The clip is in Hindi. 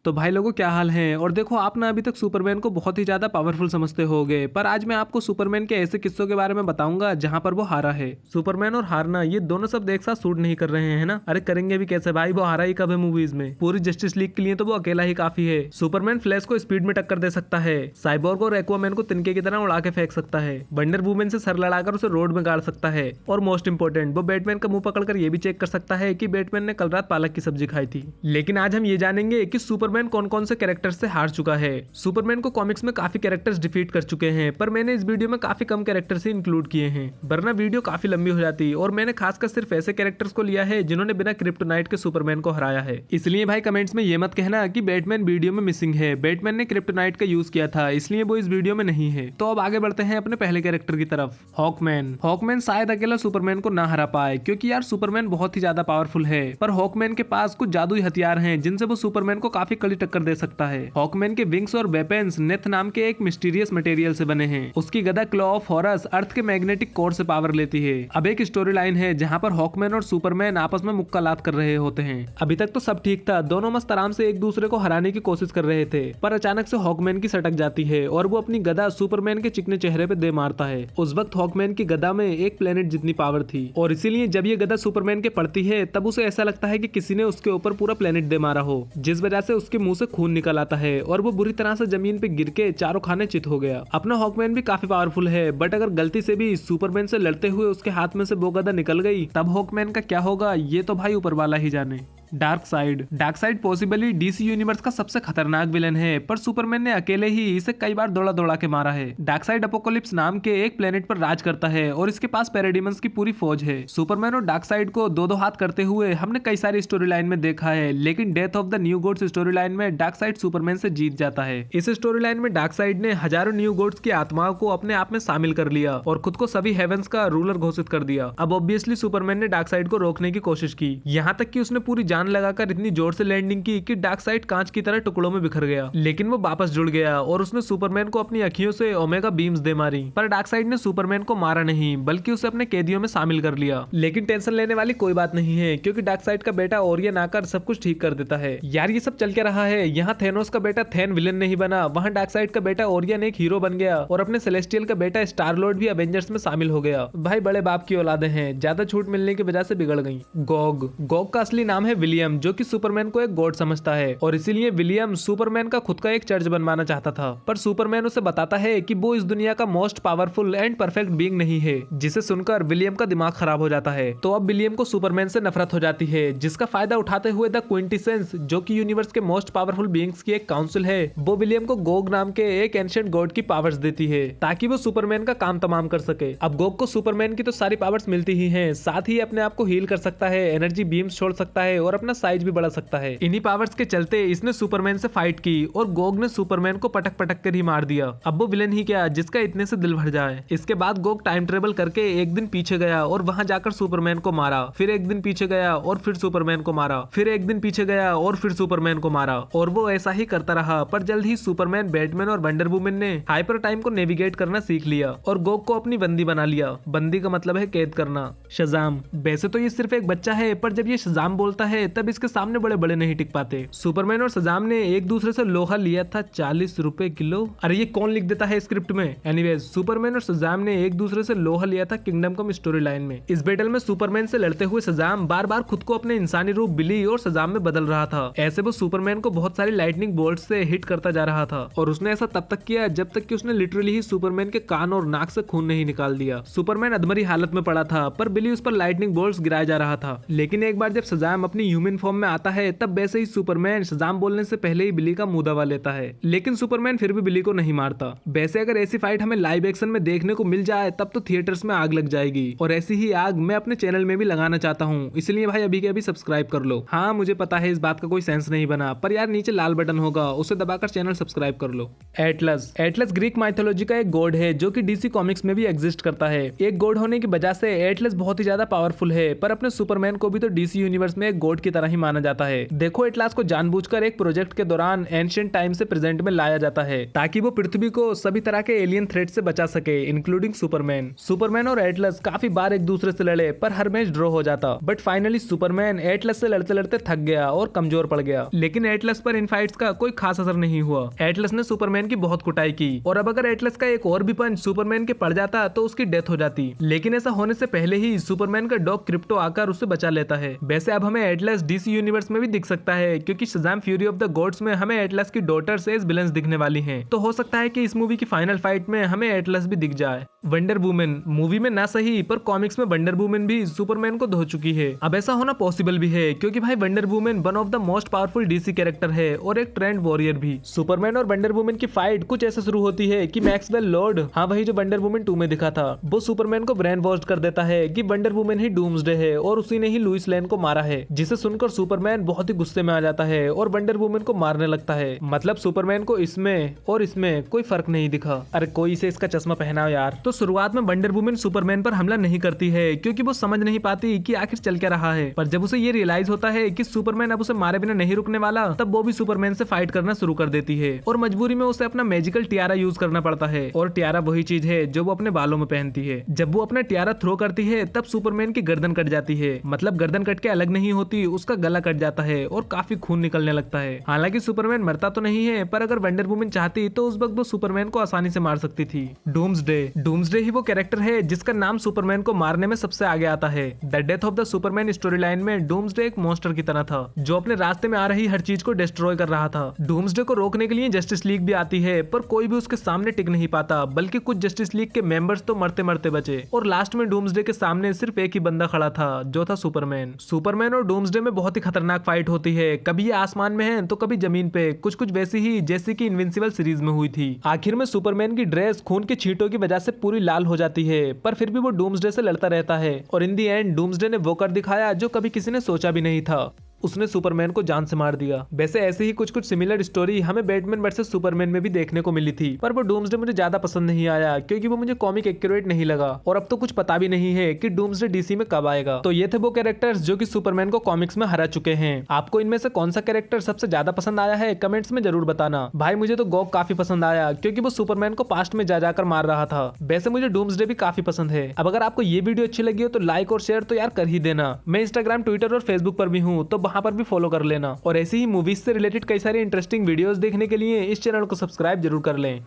तो भाई लोगों क्या हाल है। और देखो आप ना अभी तक सुपरमैन को बहुत ही ज्यादा पावरफुल समझते होगे, पर आज मैं आपको सुपरमैन के ऐसे किस्सों के बारे में बताऊंगा जहां पर वो हारा है। सुपरमैन और हारना ये दोनों शब्द एक साथ सूट नहीं कर रहे हैं ना। अरे करेंगे भी कैसे भाई, वो हारा ही कब है मूवीज में। पूरी जस्टिस लीग के लिए तो वो अकेला ही काफी है। सुपरमैन फ्लैश को स्पीड में टक्कर दे सकता है, साइबोर्ग और एक्वामैन को तिनके की तरह उड़ा के फेंक सकता है, वंडर वुमन से सर लड़ाकर उसे रोड में गाड़ सकता है, और मोस्ट इंपोर्टेंट वो बैटमैन का मुंह पकड़कर ये भी चेक कर सकता है कि बैटमैन ने कल रात पालक की सब्जी खाई थी। लेकिन आज हम ये जानेंगे कि सुपरमैन कौन कौन से कैरेक्टर से हार चुका है। सुपरमैन को कॉमिक्स में काफी कैरेक्टर्स डिफीट कर चुके हैं, पर मैंने इस वीडियो में काफी कम कैरेक्टर से इंक्लूड किए हैं, वरना वीडियो काफी लंबी हो जाती। और मैंने खासकर सिर्फ ऐसे कैरेक्टर्स को लिया है जिन्होंने बिना क्रिप्टोनाइट के सुपरमैन को हराया है। इसलिए भाई कमेंट्स में ये मत कहना कि बैटमैन वीडियो में मिसिंग है, बैटमैन ने क्रिप्टोनाइट का यूज किया था इसलिए वो इस वीडियो में नहीं है। तो अब आगे बढ़ते हैं अपने पहले कैरेक्टर की तरफ, हॉकमैन। हॉकमैन शायद अकेला सुपरमैन को ना हरा पाए, क्योंकि यार सुपरमैन बहुत ही ज्यादा पावरफुल है, पर हॉकमैन के पास कुछ जादुई हथियार हैं जिनसे वो सुपरमैन को काफी कड़ी टक्कर दे सकता है। हॉकमैन के विंग्स और वेपन्स नेथ नाम के एक मिस्टीरियस मटेरियल से बने हैं। उसकी गदा क्लॉ ऑफ हॉरस अर्थ के मैग्नेटिक कोर से पावर लेती है। अब एक स्टोरी लाइन है जहां पर हॉकमैन और सुपरमैन आपस में मुक्कालात कर रहे होते हैं। अभी तक तो सब ठीक था, दोनों मस्त आराम से एक दूसरे को हराने की कोशिश कर रहे थे, पर अचानक से हॉकमैन की सटक जाती है और वो अपनी गदा सुपरमैन के चिकने चेहरे पे दे मारता है। उस वक्त हॉकमैन की गदा में एक प्लेनेट जितनी पावर थी, और इसीलिए जब ये गदा सुपरमैन के पड़ती है तब उसे ऐसा लगता है कि किसी ने उसके ऊपर पूरा प्लेनेट दे मारा हो, जिस वजह से उसके मुंह से खून निकल आता है और वो बुरी तरह से जमीन पे गिर के चारों खाने चित हो गया। अपना हॉकमैन भी काफी पावरफुल है, बट अगर गलती से भी सुपरमैन से लड़ते हुए उसके हाथ में से वो गदा निकल गई तब हॉकमैन का क्या होगा ये तो भाई ऊपर वाला ही जाने। डार्कसाइड पॉसिबली डीसी यूनिवर्स का सबसे खतरनाक विलन है, पर सुपरमैन ने अकेले ही इसे कई बार दौड़ा दौड़ा के मारा है। डार्कसाइड अपोकोलिप्स नाम के एक प्लेनेट पर राज करता है और इसके पास पैराडिमंस की पूरी फौज है। सुपरमैन और डार्कसाइड को दो दो हाथ करते हुए हमने कई सारी स्टोरी लाइन में देखा है, लेकिन death of the new gods story line में डार्कसाइड सुपरमैन से जीत जाता है। इस स्टोरी लाइन में डार्कसाइड ने हजारों न्यू गॉड्स की आत्माओं को अपने आप में शामिल कर लिया और खुद को सभी हेवंस का रूलर घोषित कर दिया। अब ऑब्वियसली सुपरमैन ने डार्कसाइड को रोकने की कोशिश की, यहाँ तक कि उसने पूरी जान लगाकर इतनी जोर से लैंडिंग की कि डार्कसाइड कांच की तरह टुकड़ों में बिखर गया, लेकिन वो वापस जुड़ गया और उसने सुपरमैन को अपनी अखियों से ओमेगा बीम्स दे मारी। पर डार्कसाइड ने सुपरमैन को मारा नहीं, बल्कि उसे अपने कैदियों में शामिल कर लिया। लेकिन टेंशन लेने वाली कोई बात नहीं है, क्योंकि डार्कसाइड का बेटा ओरियन आकर सब कुछ ठीक कर देता है। यार ये सब चल क्या रहा है, यहाँ थेनोस का बेटा थेन विलन नहीं बना, वहाँ डार्कसाइड का बेटा ओरियन एक हीरो बन गया और अपने सेलेस्टियल का बेटा स्टार लॉर्ड भी अवेंजर्स में शामिल हो गया। भाई बड़े बाप की औलादे हैं, ज्यादा छूट मिलने की वजह से बिगड़ गई। गॉग का असली नाम है विलियम, जो कि सुपरमैन को एक गॉड समझता है, और इसीलिए विलियम सुपरमैन का खुद का एक चर्च बनवाना चाहता था। पर सुपरमैन उसे बताता है कि वो इस दुनिया का most powerful and perfect being नहीं है, जिसे सुनकर विलियम का दिमाग खराब हो जाता है। तो अब विलियम को सुपरमैन से नफरत हो जाती है, जिसका फायदा उठाते हुए द क्विंटेसेंस, जो कि यूनिवर्स के मोस्ट पावरफुल बीइंग्स की एक काउंसिल है, वो विलियम को गोग नाम के एक एंशिएंट गॉड की पावर्स देती है ताकि वो सुपरमैन का काम तमाम कर सके। अब गोग को सुपरमैन की तो सारी पावर्स मिलती ही हैं, साथ ही अपने आप को हील कर सकता है, एनर्जी बीम्स छोड़ सकता है और अपना साइज भी बढ़ा सकता है। इन्हीं पावर्स के चलते इसने सुपरमैन से फाइट की और गोग ने सुपरमैन को पटक पटक कर ही मार दिया। अब वो विलन ही क्या जिसका इतने से दिल भर जाए। इसके बाद गोग टाइम ट्रेवल करके एक दिन पीछे गया और वहां जाकर सुपरमैन को मारा, फिर एक दिन पीछे गया और फिर सुपरमैन को मारा, फिर एक दिन पीछे गया और फिर सुपरमैन को मारा, और वो ऐसा ही करता रहा। पर जल्द ही सुपरमैन, बैटमैन और वंडर वुमन ने हाइपर टाइम को नेविगेट करना सीख लिया और गोग को अपनी बंदी बना लिया। बंदी का मतलब है कैद करना। शज़ाम, वैसे तो ये सिर्फ एक बच्चा है, पर जब ये शज़ाम बोलता है तब इसके सामने बड़े बड़े नहीं टिक पाते। सुपरमैन और शज़ाम ने एक दूसरे से लोहा लिया था 40 रुपए किलो। अरे ये कौन लिख देता है स्क्रिप्ट में। एनीवेज, सुपरमैन और शज़ाम ने एक दूसरे से लोहा लिया था किंगडम कम स्टोरी लाइन में। इस बैटल में सुपरमैन से लड़ते हुए शज़ाम बार बार खुद को अपने इंसानी रूप बिली और शज़ाम में बदल रहा था। ऐसे वो सुपरमैन को बहुत सारी लाइटनिंग बोल्ट से हिट करता जा रहा था, और उसने ऐसा तब तक किया जब तक कि उसने लिटरली ही सुपरमैन के कान और नाक से खून नहीं निकाल दिया। सुपरमैन अधमरी हालत में पड़ा था, पर बिली उस पर लाइटनिंग बोल्ट्स गिराया जा रहा था। लेकिन एक बार जब शज़ाम अपनी ह्यूमन फॉर्म में आता है तब वैसे ही सुपरमैन शज़ाम बोलने से पहले ही बिली का मुंह दबा लेता है, लेकिन सुपरमैन फिर भी बिली को नहीं मारता। वैसे अगर ऐसी फाइट हमें लाइव एक्शन में देखने को मिल जाए तब तो थिएटर्स में आग लग जाएगी, और ऐसी ही आग मैं अपने चैनल में भी लगाना चाहता हूँ, इसलिए भाई अभी के अभी सब्सक्राइब कर लो। हाँ मुझे पता है इस बात का कोई सेंस नहीं बना, पर यार नीचे लाल बटन होगा उसे दबाकर चैनल सब्सक्राइब कर लो। एटलस ग्रीक माइथोलॉजी का एक गॉड है जो कि डीसी कॉमिक्स में भी एग्जिस्ट करता है। एक गॉड होने की वजह से एटलस बहुत ही ज्यादा पावरफुल है, पर अपने सुपरमैन को भी तो डीसी यूनिवर्स में एक गॉड की तरह ही माना जाता है। देखो एटलास को जानबूझकर एक प्रोजेक्ट के दौरान एंशिएंट टाइम से प्रेजेंट में लाया जाता है ताकि वो पृथ्वी को सभी तरह के एलियन थ्रेट से बचा सके, इंक्लूडिंग सुपरमैन और एटलस काफी बार एक दूसरे से लड़े पर हर मैच ड्रॉ हो जाता। बट फाइनली सुपरमैन एटलस से लड़ते लड़ते थक गया और कमजोर पड़ गया, लेकिन एटलस पर इन फाइट्स का कोई खास असर नहीं हुआ। एटलस ने सुपरमैन की बहुत कुटाई की और अब अगर एटलस का एक और भी पंच सुपरमैन के पड़ जाता तो उसकी डेथ हो जाती, लेकिन ऐसा होने से पहले ही सुपरमैन का डॉग क्रिप्टो आकर उसे बचा लेता है। वैसे अब हमें एटलस डीसी यूनिवर्स में भी दिख सकता है क्योंकि Shazam fury of the gods में हमें एटलस की डॉटर्स एज विलन्स दिखने वाली हैं, तो हो सकता है कि इस मूवी की फाइनल फाइट में हमें एटलस भी दिख जाए। वंडर वुमन मूवी में ना सही पर कॉमिक्स में वंडर वुमन भी सुपरमैन को धो चुकी है। अब ऐसा होना पॉसिबल भी है क्योंकि भाई wonder woman one of the most powerful DC character है और एक ट्रेंड वॉरियर भी। सुपरमैन और वंडर वुमन की फाइट कुछ ऐसे शुरू होती है कि मैक्सवेल लॉर्ड, हाँ वही जो वंडर वुमन 2 में दिखा था, वो सुपरमैन को ब्रेन वॉश कर देता है कि वंडर वुमन ही डूम्सडे है और उसी ने ही लुइस लेन को मारा है, जिसे सुनकर सुपरमैन बहुत ही गुस्से में आ जाता है और वंडर वुमन को मारने लगता है। मतलब सुपरमैन को इसमें और इसमें कोई फर्क नहीं दिखा। अरे कोई इसे इसका चश्मा पहनाओ यार। तो शुरुआत में वंडर वुमन सुपरमैन पर हमला नहीं करती है क्योंकि वो समझ नहीं पाती कि आखिर चल क्या रहा है, पर जब उसे ये रियलाइज होता है कि सुपरमैन अब उसे मारे बिना नहीं रुकने वाला, तब वो भी सुपरमैन से फाइट करना शुरू कर देती है और मजबूरी में उसे अपना मैजिकल टियारा यूज करना पड़ता है। और टियारा वही चीज है जो वो अपने बालों में पहनती है। जब वो अपना टियारा थ्रो करती है तब सुपरमैन की गर्दन कट जाती है, मतलब गर्दन कट के अलग नहीं होती, उसका गला कट जाता है और काफी खून निकलने लगता है। हालांकि सुपरमैन मरता तो नहीं है, पर अगर वंडर वुमन चाहती तो उस वक्त वो सुपरमैन को आसानी से मार सकती थी। डूम्सडे ही वो कैरेक्टर है जिसका नाम सुपरमैन को मारने में सबसे आगे आता है। The death of the Superman story line में डूम्सडे एक मॉन्स्टर की तरह था जो अपने रास्ते में आ रही हर चीज को डिस्ट्रॉय कर रहा था। डूम्सडे को रोकने के लिए जस्टिस लीग भी आती है, पर कोई भी उसके सामने टिक नहीं पाता, बल्कि कुछ जस्टिस लीग के मेंबर्स तो मरते मरते बचे और लास्ट में डूम्सडे के सामने सिर्फ एक ही बंदा खड़ा था जो था सुपरमैन और डूम्सडे में बहुत ही खतरनाक फाइट होती है। कभी ये आसमान में है तो कभी जमीन पे, कुछ कुछ वैसी ही जैसी कि इनविंसिबल सीरीज में हुई थी। आखिर में सुपरमैन की ड्रेस खून के छींटों की वजह से पूरी लाल हो जाती है, पर फिर भी वो डूम्सडे से लड़ता रहता है और इन दी एंड डूम्सडे ने वो कर दिखाया जो कभी किसी ने सोचा भी नहीं था। उसने सुपरमैन को जान से मार दिया। वैसे ऐसे ही कुछ कुछ सिमिलर स्टोरी हमें बैटमैन वर्सेस सुपरमैन में भी देखने को मिली थी, पर वो डूम्सडे मुझे ज्यादा पसंद नहीं आया क्योंकि वो मुझे कॉमिक एक्यूरेट नहीं लगा और अब तो कुछ पता भी नहीं है कि डूम्सडे डीसी में कब आएगा। तो ये थे वो कैरेक्टर्स जो कि सुपरमैन को कॉमिक्स में हरा चुके हैं। आपको इनमें से कौन सा कैरेक्टर सबसे ज्यादा पसंद आया है कमेंट्स में जरूर बताना। भाई मुझे तो गॉग काफी पसंद आया क्योंकि वो सुपरमैन को पास्ट में जा जाकर मार रहा था। वैसे मुझे डूम्सडे भी काफी पसंद है। अब अगर आपको ये वीडियो अच्छी लगी हो तो लाइक और शेयर तो यार कर ही देना। मैं इंस्टाग्राम, ट्विटर और फेसबुक पर भी हूँ, तो वहां पर भी फॉलो कर लेना और ऐसी ही मूवीज से रिलेटेड कई सारी इंटरेस्टिंग वीडियोस देखने के लिए इस चैनल को सब्सक्राइब जरूर कर लें।